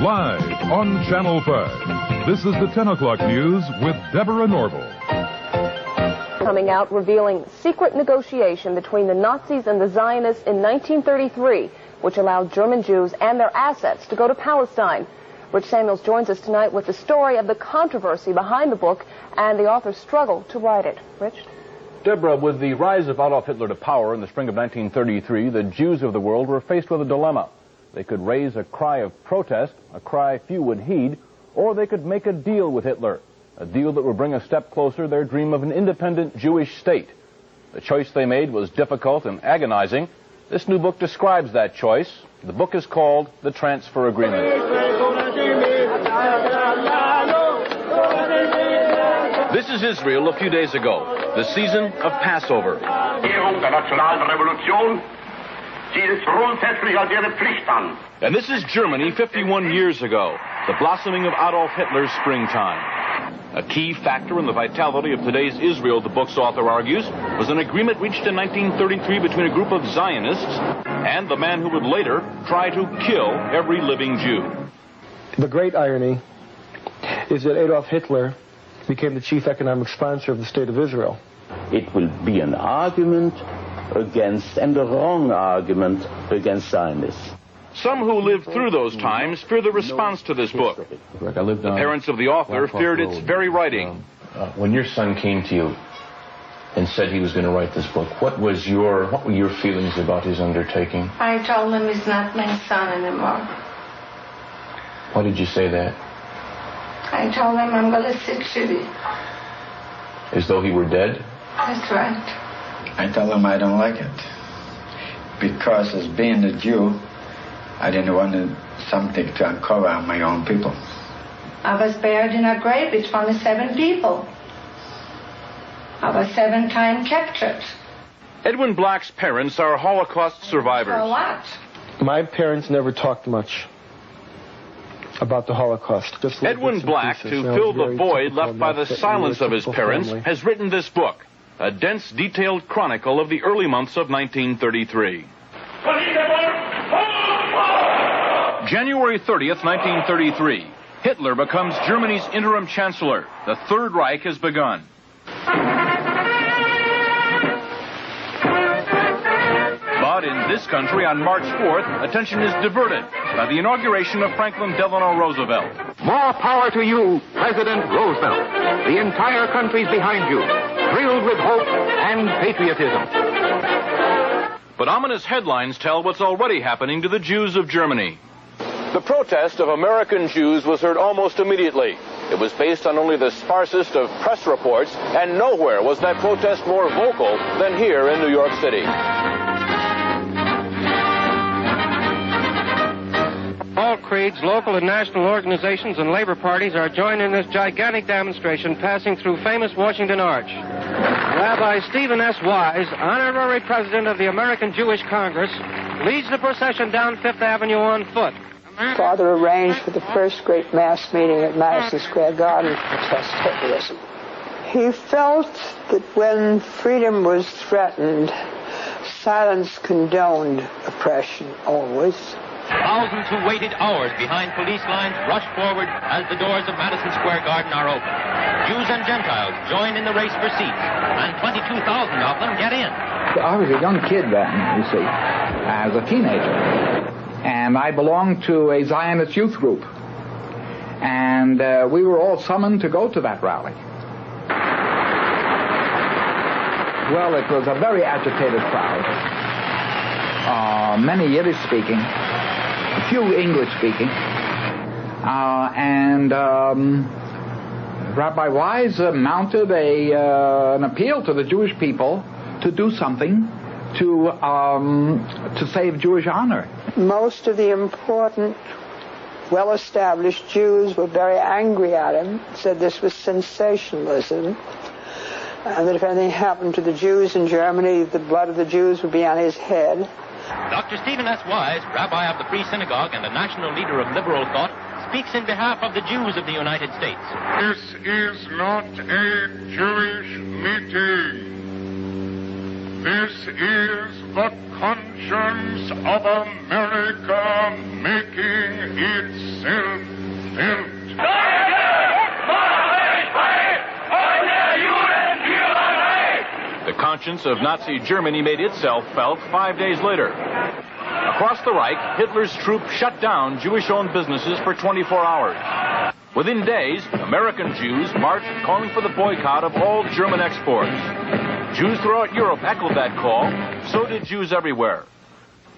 Live on Channel 5. This is the 10 o'clock news with Deborah Norville. Coming out revealing secret negotiation between the Nazis and the Zionists in 1933, which allowed German Jews and their assets to go to Palestine. Rich Samuels joins us tonight with the story of the controversy behind the book and the author's struggle to write it. Rich? Deborah, with the rise of Adolf Hitler to power in the spring of 1933, the Jews of the world were faced with a dilemma. They could raise a cry of protest, a cry few would heed, or they could make a deal with Hitler, a deal that would bring a step closer their dream of an independent Jewish state. The choice they made was difficult and agonizing. This new book describes that choice. The book is called The Transfer Agreement. This is Israel a few days ago, the season of Passover. And this is Germany 51 years ago, the blossoming of Adolf Hitler's springtime. A key factor in the vitality of today's Israel, the book's author argues, was an agreement reached in 1933 between a group of Zionists and the man who would later try to kill every living Jew. The great irony is that Adolf Hitler became the chief economic sponsor of the State of Israel. It will be an argument against, and a wrong argument against Zionists. Some who lived through those times fear the response to this book. The parents of the author feared its very writing. When your son came to you and said he was going to write this book, what were your feelings about his undertaking? I told him he's not my son anymore. Why did you say that? I told him I'm going to sit shitty. As though he were dead? That's right. I told him I don't like it. Because as being a Jew, I didn't want something to uncover on my own people. I was buried in a grave with only 7 people. I was 7 times captured. Edwin Black's parents are Holocaust survivors. For what? My parents never talked much about the Holocaust. Edwin Black, to fill the void left by the silence of his parents, has written this book, a dense, detailed chronicle of the early months of 1933. January 30th, 1933. Hitler becomes Germany's interim chancellor. The Third Reich has begun. But in this country, on March 4th, attention is diverted by the inauguration of Franklin Delano Roosevelt. More power to you, President Roosevelt. The entire country's behind you, thrilled with hope and patriotism. But ominous headlines tell what's already happening to the Jews of Germany. The protest of American Jews was heard almost immediately. It was based on only the sparsest of press reports, and nowhere was that protest more vocal than here in New York City. All creeds, local and national organizations, and labor parties are joining this gigantic demonstration passing through famous Washington Arch. Rabbi Stephen S. Wise, honorary president of the American Jewish Congress, leads the procession down Fifth Avenue on foot. Father arranged for the first great mass meeting at Madison Square Garden to protest Hitlerism. He felt that when freedom was threatened, silence condoned oppression always. Thousands who waited hours behind police lines rushed forward as the doors of Madison Square Garden are open. Jews and Gentiles join in the race for seats, and 22,000 of them get in. I was a young kid then, you see, as a teenager. And I belonged to a Zionist youth group. And we were all summoned to go to that rally. Well, it was a very agitated crowd. Many Yiddish speaking, a few English speaking. Rabbi Wise mounted an appeal to the Jewish people to do something to save Jewish honor. Most of the important, well-established Jews were very angry at him, said this was sensationalism, and that if anything happened to the Jews in Germany, the blood of the Jews would be on his head. Dr. Stephen S. Wise, rabbi of the Free Synagogue and a national leader of liberal thought, speaks in behalf of the Jews of the United States. This is not a Jewish meeting. This is the conscience of America making itself felt. The conscience of Nazi Germany made itself felt 5 days later. Across the Reich, Hitler's troops shut down Jewish-owned businesses for 24 hours. Within days, American Jews marched calling for the boycott of all German exports. Jews throughout Europe echoed that call, so did Jews everywhere.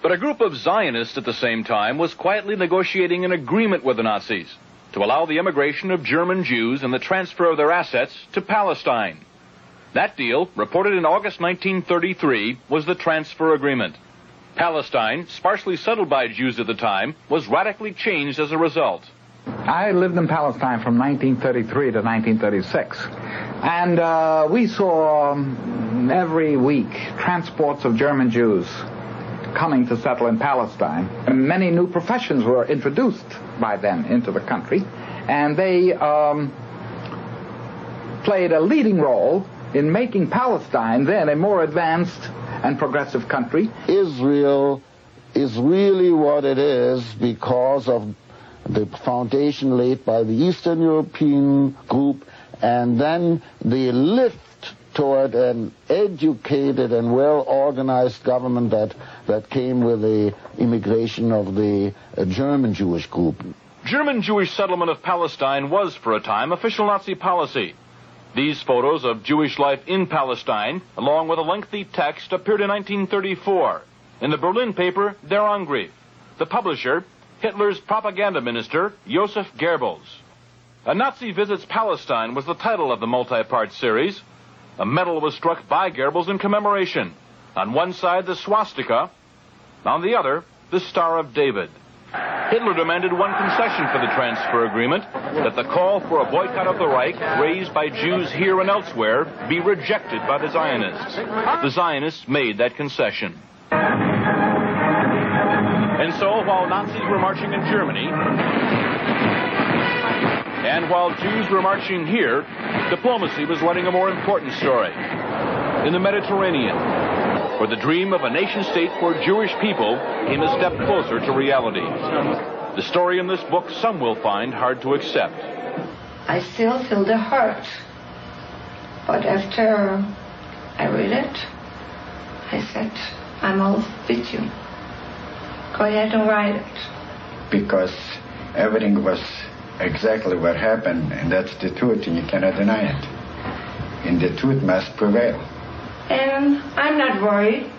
But a group of Zionists at the same time was quietly negotiating an agreement with the Nazis to allow the immigration of German Jews and the transfer of their assets to Palestine. That deal, reported in August 1933, was the transfer agreement. Palestine, sparsely settled by Jews at the time, was radically changed as a result. I lived in Palestine from 1933 to 1936, and we saw every week transports of German Jews coming to settle in Palestine. And many new professions were introduced by them into the country, and they played a leading role in making Palestine then a more advanced and progressive country. Israel is really what it is because of the foundation laid by the Eastern European group, and then the lift toward an educated and well-organized government that came with the immigration of the German Jewish group. German Jewish settlement of Palestine was, for a time, official Nazi policy. These photos of Jewish life in Palestine, along with a lengthy text, appeared in 1934 in the Berlin paper Der Angriff. The publisher, Hitler's propaganda minister, Joseph Goebbels. A Nazi Visits Palestine was the title of the multi-part series. A medal was struck by Goebbels in commemoration. On one side, the swastika. On the other, the Star of David. Hitler demanded one concession for the transfer agreement, that the call for a boycott of the Reich, raised by Jews here and elsewhere, be rejected by the Zionists. The Zionists made that concession. And so, while Nazis were marching in Germany, and while Jews were marching here, diplomacy was writing a more important story. In the Mediterranean, where the dream of a nation-state for Jewish people came a step closer to reality. The story in this book some will find hard to accept. I still feel the hurt. But after I read it, I said, I'm all with you. Go ahead and write it. Because everything was exactly what happened, and that's the truth, and you cannot deny it. And the truth must prevail. And I'm not worried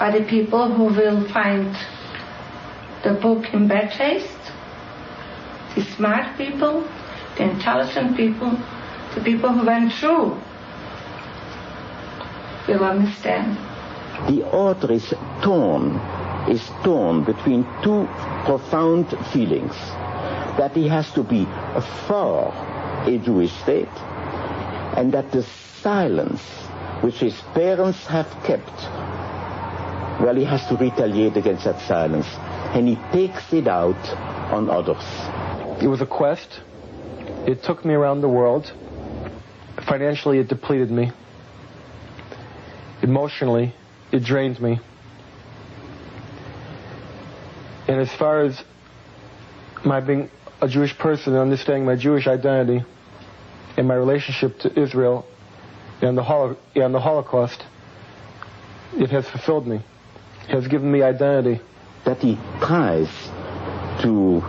by the people who will find the book in bad taste. The smart people, the intelligent people, the people who went through will understand. The author is torn between two profound feelings. That he has to be for a Jewish state, and that the silence which his parents have kept, well, he has to retaliate against that silence, and he takes it out on others. It was a quest. It took me around the world. Financially, it depleted me. Emotionally, it drained me. And as far as my being a Jewish person and understanding my Jewish identity and my relationship to Israel and the Holocaust, it has fulfilled me. It has given me identity. That he tries to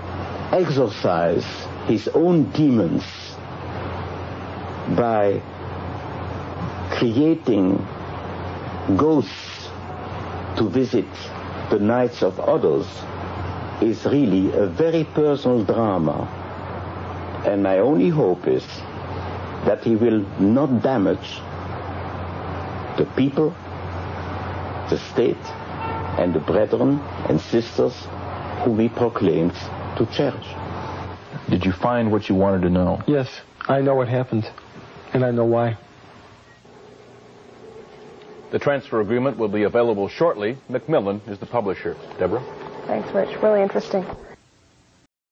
exorcise his own demons by creating ghosts to visit the nights of others is really a very personal drama. And my only hope is that he will not damage the people, the state, and the brethren and sisters who we proclaimed to cherish. Did you find what you wanted to know? Yes, I know what happened, and I know why. The transfer agreement will be available shortly. Macmillan is the publisher. Deborah? Thanks, Rich. Really interesting.